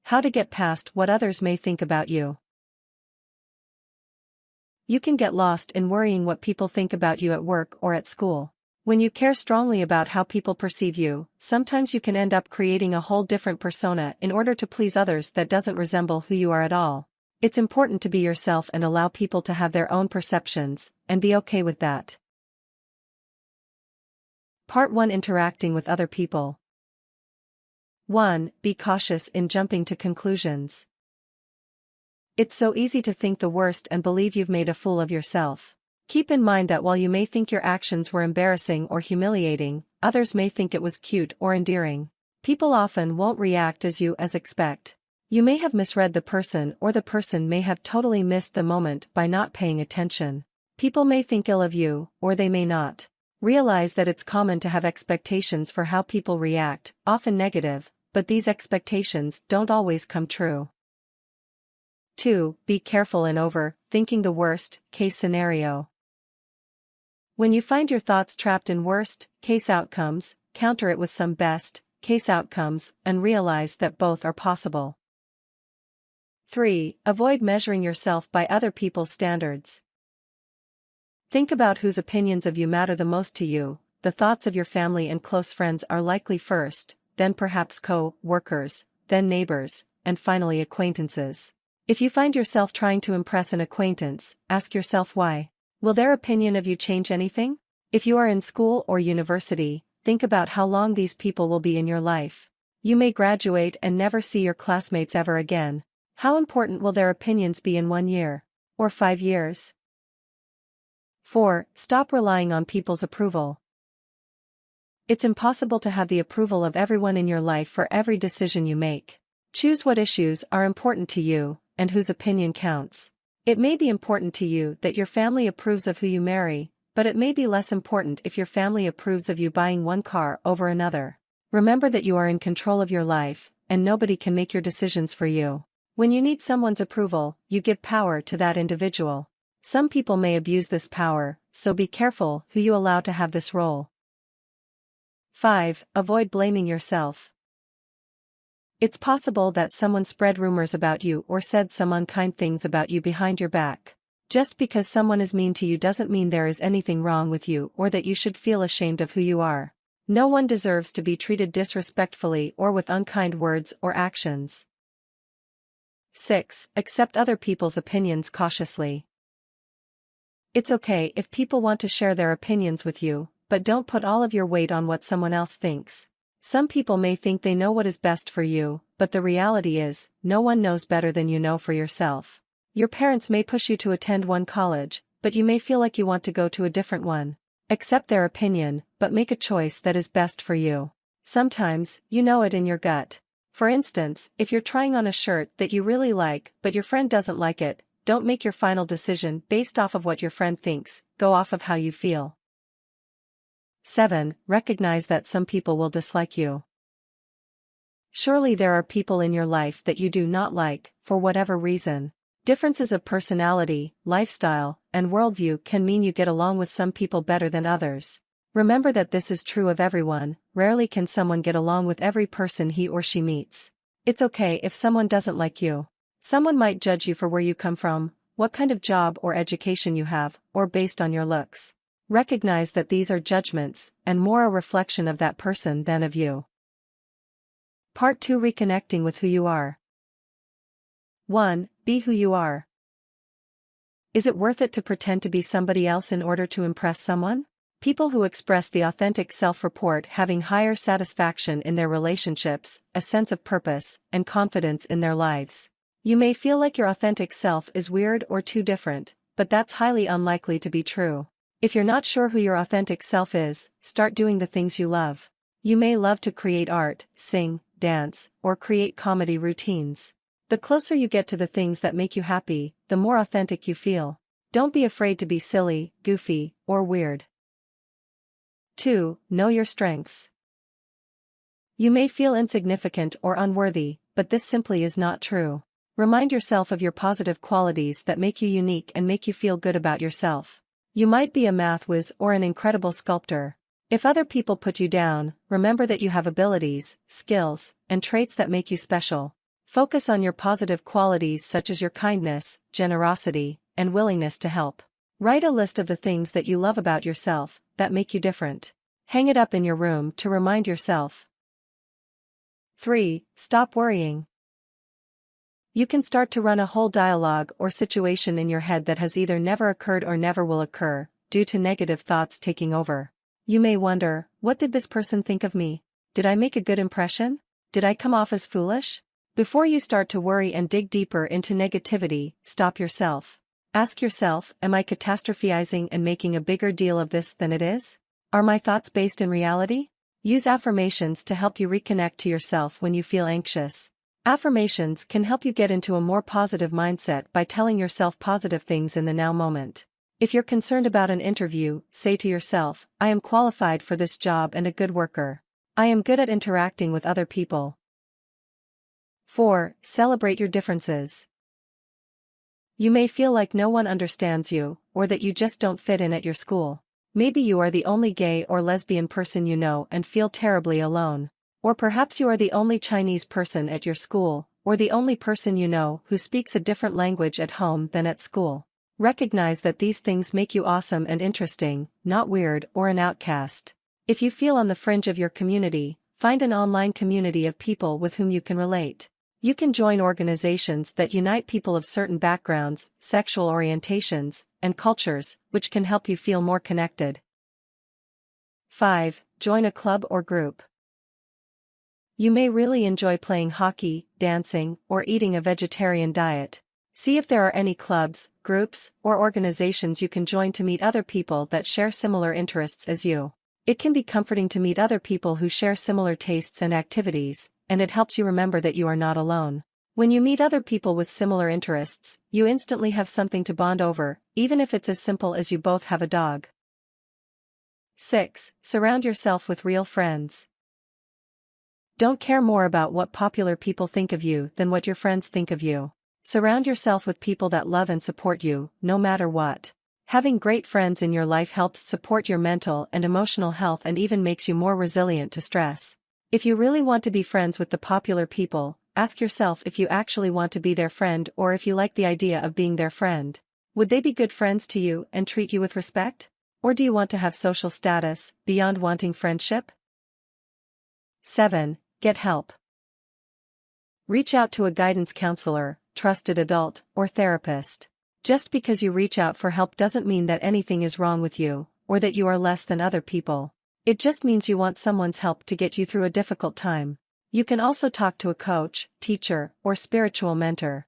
How to get past what others may think about you. You can get lost in worrying what people think about you at work or at school. When you care strongly about how people perceive you, sometimes you can end up creating a whole different persona in order to please others that doesn't resemble who you are at all. It's important to be yourself and allow people to have their own perceptions, and be okay with that. Part 1: Interacting with other people. 1. Be cautious in jumping to conclusions. It's so easy to think the worst and believe you've made a fool of yourself. Keep in mind that while you may think your actions were embarrassing or humiliating, others may think it was cute or endearing. People often won't react as you expect. You may have misread the person, or the person may have totally missed the moment by not paying attention. People may think ill of you, or they may not. Realize that it's common to have expectations for how people react, often negative, but these expectations don't always come true. 2. Be careful in overthinking the worst-case scenario. When you find your thoughts trapped in worst-case outcomes, counter it with some best-case outcomes, and realize that both are possible. 3. Avoid measuring yourself by other people's standards. Think about whose opinions of you matter the most to you. The thoughts of your family and close friends are likely first, then perhaps co-workers, then neighbors, and finally acquaintances. If you find yourself trying to impress an acquaintance, ask yourself why. Will their opinion of you change anything? If you are in school or university, think about how long these people will be in your life. You may graduate and never see your classmates ever again. How important will their opinions be in 1 year? Or 5 years? 4. Stop relying on people's approval. It's impossible to have the approval of everyone in your life for every decision you make. Choose what issues are important to you, and whose opinion counts. It may be important to you that your family approves of who you marry, but it may be less important if your family approves of you buying one car over another. Remember that you are in control of your life, and nobody can make your decisions for you. When you need someone's approval, you give power to that individual. Some people may abuse this power, so be careful who you allow to have this role. 5. Avoid blaming yourself. It's possible that someone spread rumors about you or said some unkind things about you behind your back. Just because someone is mean to you doesn't mean there is anything wrong with you or that you should feel ashamed of who you are. No one deserves to be treated disrespectfully or with unkind words or actions. 6. Accept other people's opinions cautiously. It's okay if people want to share their opinions with you, but don't put all of your weight on what someone else thinks. Some people may think they know what is best for you, but the reality is, no one knows better than you know for yourself. Your parents may push you to attend one college, but you may feel like you want to go to a different one. Accept their opinion, but make a choice that is best for you. Sometimes, you know it in your gut. For instance, if you're trying on a shirt that you really like, but your friend doesn't like it, don't make your final decision based off of what your friend thinks, go off of how you feel. 7. Recognize that some people will dislike you. Surely there are people in your life that you do not like, for whatever reason. Differences of personality, lifestyle, and worldview can mean you get along with some people better than others. Remember that this is true of everyone. Rarely can someone get along with every person he or she meets. It's okay if someone doesn't like you. Someone might judge you for where you come from, what kind of job or education you have, or based on your looks. Recognize that these are judgments, and more a reflection of that person than of you. Part 2: Reconnecting with who you are. 1. Be who you are. Is it worth it to pretend to be somebody else in order to impress someone? People who express the authentic self report having higher satisfaction in their relationships, a sense of purpose, and confidence in their lives. You may feel like your authentic self is weird or too different, but that's highly unlikely to be true. If you're not sure who your authentic self is, start doing the things you love. You may love to create art, sing, dance, or create comedy routines. The closer you get to the things that make you happy, the more authentic you feel. Don't be afraid to be silly, goofy, or weird. 2. Know your strengths. You may feel insignificant or unworthy, but this simply is not true. Remind yourself of your positive qualities that make you unique and make you feel good about yourself. You might be a math whiz or an incredible sculptor. If other people put you down, remember that you have abilities, skills, and traits that make you special. Focus on your positive qualities such as your kindness, generosity, and willingness to help. Write a list of the things that you love about yourself, that make you different. Hang it up in your room to remind yourself. 3. Stop worrying. You can start to run a whole dialogue or situation in your head that has either never occurred or never will occur, due to negative thoughts taking over. You may wonder, what did this person think of me? Did I make a good impression? Did I come off as foolish? Before you start to worry and dig deeper into negativity, stop yourself. Ask yourself, am I catastrophizing and making a bigger deal of this than it is? Are my thoughts based in reality? Use affirmations to help you reconnect to yourself when you feel anxious. Affirmations can help you get into a more positive mindset by telling yourself positive things in the now moment. If you're concerned about an interview, say to yourself, I am qualified for this job and a good worker. I am good at interacting with other people. 4. Celebrate your differences. You may feel like no one understands you, or that you just don't fit in at your school. Maybe you are the only gay or lesbian person you know and feel terribly alone. Or perhaps you are the only Chinese person at your school, or the only person you know who speaks a different language at home than at school. Recognize that these things make you awesome and interesting, not weird or an outcast. If you feel on the fringe of your community, find an online community of people with whom you can relate. You can join organizations that unite people of certain backgrounds, sexual orientations, and cultures, which can help you feel more connected. 5. Join a club or group. You may really enjoy playing hockey, dancing, or eating a vegetarian diet. See if there are any clubs, groups, or organizations you can join to meet other people that share similar interests as you. It can be comforting to meet other people who share similar tastes and activities, and it helps you remember that you are not alone. When you meet other people with similar interests, you instantly have something to bond over, even if it's as simple as you both have a dog. 6. Surround yourself with real friends. Don't care more about what popular people think of you than what your friends think of you. Surround yourself with people that love and support you, no matter what. Having great friends in your life helps support your mental and emotional health and even makes you more resilient to stress. If you really want to be friends with the popular people, ask yourself if you actually want to be their friend or if you like the idea of being their friend. Would they be good friends to you and treat you with respect? Or do you want to have social status, beyond wanting friendship? 7. Get help. Reach out to a guidance counselor, trusted adult, or therapist. Just because you reach out for help doesn't mean that anything is wrong with you, or that you are less than other people. It just means you want someone's help to get you through a difficult time. You can also talk to a coach, teacher, or spiritual mentor.